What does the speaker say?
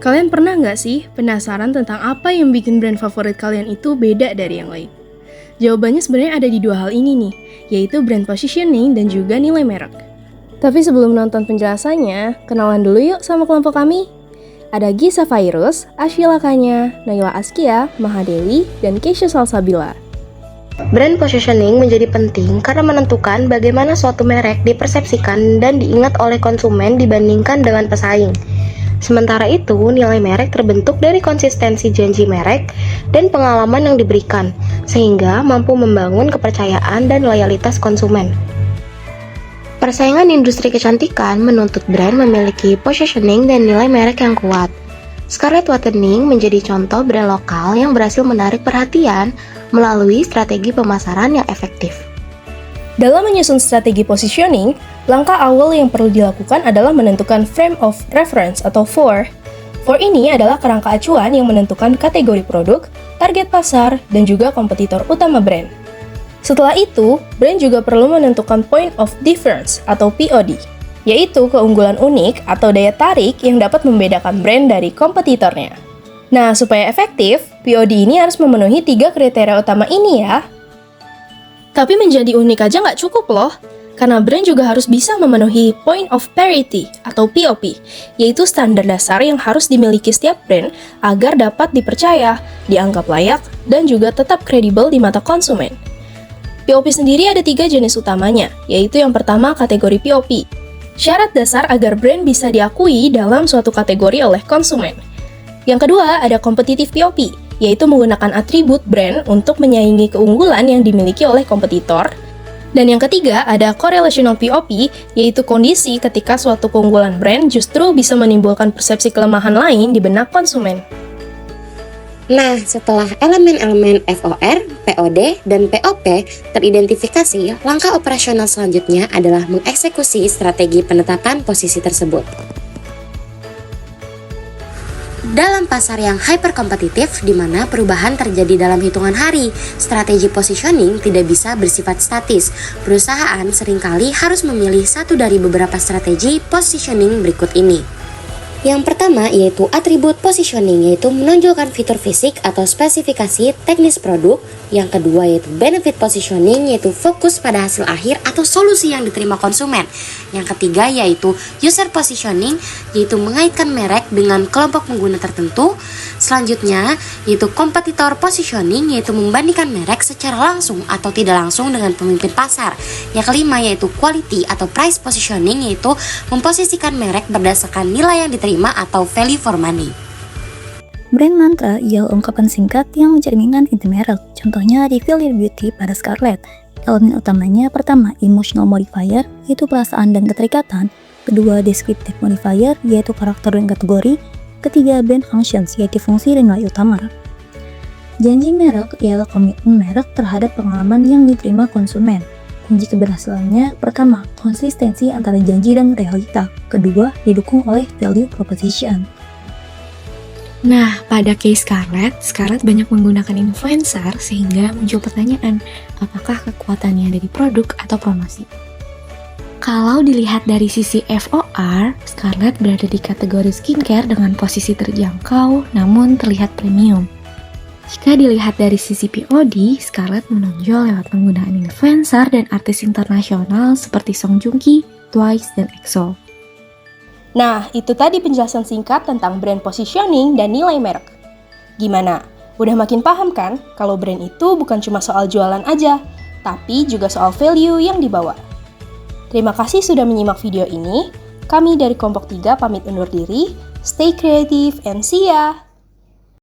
Kalian pernah nggak sih penasaran tentang apa yang bikin brand favorit kalian itu beda dari yang lain? Jawabannya sebenarnya ada di dua hal ini nih, yaitu brand positioning dan juga nilai merek. Tapi sebelum nonton penjelasannya, kenalan dulu yuk sama kelompok kami. Ada Gisa Virus, Ashila Kanya, Naila Askia, Mahadewi, dan Keisha Salsabila. Brand positioning menjadi penting karena menentukan bagaimana suatu merek dipersepsikan dan diingat oleh konsumen dibandingkan dengan pesaing. Sementara itu, nilai merek terbentuk dari konsistensi janji merek dan pengalaman yang diberikan, sehingga mampu membangun kepercayaan dan loyalitas konsumen. Persaingan industri kecantikan menuntut brand memiliki positioning dan nilai merek yang kuat. Scarlett Whitening menjadi contoh brand lokal yang berhasil menarik perhatian melalui strategi pemasaran yang efektif. Dalam menyusun strategi positioning, langkah awal yang perlu dilakukan adalah menentukan frame of reference atau FOR. FOR ini adalah kerangka acuan yang menentukan kategori produk, target pasar, dan juga kompetitor utama brand. Setelah itu, brand juga perlu menentukan point of difference atau POD, yaitu keunggulan unik atau daya tarik yang dapat membedakan brand dari kompetitornya. Nah, supaya efektif, POD ini harus memenuhi 3 kriteria utama ini ya. Tapi menjadi unik aja nggak cukup loh, karena brand juga harus bisa memenuhi point of parity atau POP, yaitu standar dasar yang harus dimiliki setiap brand agar dapat dipercaya, dianggap layak, dan juga tetap kredibel di mata konsumen. POP sendiri ada 3 jenis utamanya, yaitu yang pertama kategori POP. Syarat dasar agar brand bisa diakui dalam suatu kategori oleh konsumen. Yang kedua ada competitive POP, yaitu menggunakan atribut brand untuk menyaingi keunggulan yang dimiliki oleh kompetitor. Dan yang ketiga ada correlational POP, yaitu kondisi ketika suatu keunggulan brand justru bisa menimbulkan persepsi kelemahan lain di benak konsumen. Nah, setelah elemen-elemen FOR, POD, dan POP teridentifikasi, langkah operasional selanjutnya adalah mengeksekusi strategi penetapan posisi tersebut. Dalam pasar yang hyperkompetitif, di mana perubahan terjadi dalam hitungan hari, strategi positioning tidak bisa bersifat statis. Perusahaan seringkali harus memilih satu dari beberapa strategi positioning berikut ini. Yang pertama yaitu atribut positioning, yaitu menonjolkan fitur fisik atau spesifikasi teknis produk. Yang kedua yaitu benefit positioning, yaitu fokus pada hasil akhir atau solusi yang diterima konsumen. Yang ketiga yaitu user positioning, yaitu mengaitkan merek dengan kelompok pengguna tertentu. Selanjutnya yaitu competitor positioning, yaitu membandingkan merek secara langsung atau tidak langsung dengan pemimpin pasar. Yang kelima yaitu quality atau price positioning, yaitu memposisikan merek berdasarkan nilai yang diterima atau value for money. Brand mantra ialah ungkapan singkat yang mencerminkan inti merek. Contohnya di Feel Your Beauty pada Scarlett. Elemen utamanya pertama, emotional modifier, yaitu perasaan dan keterikatan. Kedua, descriptive modifier, yaitu karakter dan kategori. Ketiga, brand functions, yaitu fungsi dan nilai utama. Janji merek ialah komitmen merek terhadap pengalaman yang diterima konsumen. Kunci keberhasilannya, pertama, konsistensi antara janji dan realita. Kedua, didukung oleh value proposition. Nah, pada case Scarlett banyak menggunakan influencer sehingga muncul pertanyaan, apakah kekuatannya ada di produk atau promosi? Kalau dilihat dari sisi FOR, Scarlett berada di kategori skincare dengan posisi terjangkau namun terlihat premium. Jika dilihat dari sisi POD, Scarlett menonjol lewat penggunaan influencer dan artis internasional seperti Song Joong Ki, Twice, dan EXO. Nah, itu tadi penjelasan singkat tentang brand positioning dan nilai merek. Gimana? Udah makin paham kan kalau brand itu bukan cuma soal jualan aja, tapi juga soal value yang dibawa. Terima kasih sudah menyimak video ini. Kami dari Kelompok 3 pamit undur diri. Stay creative and see ya!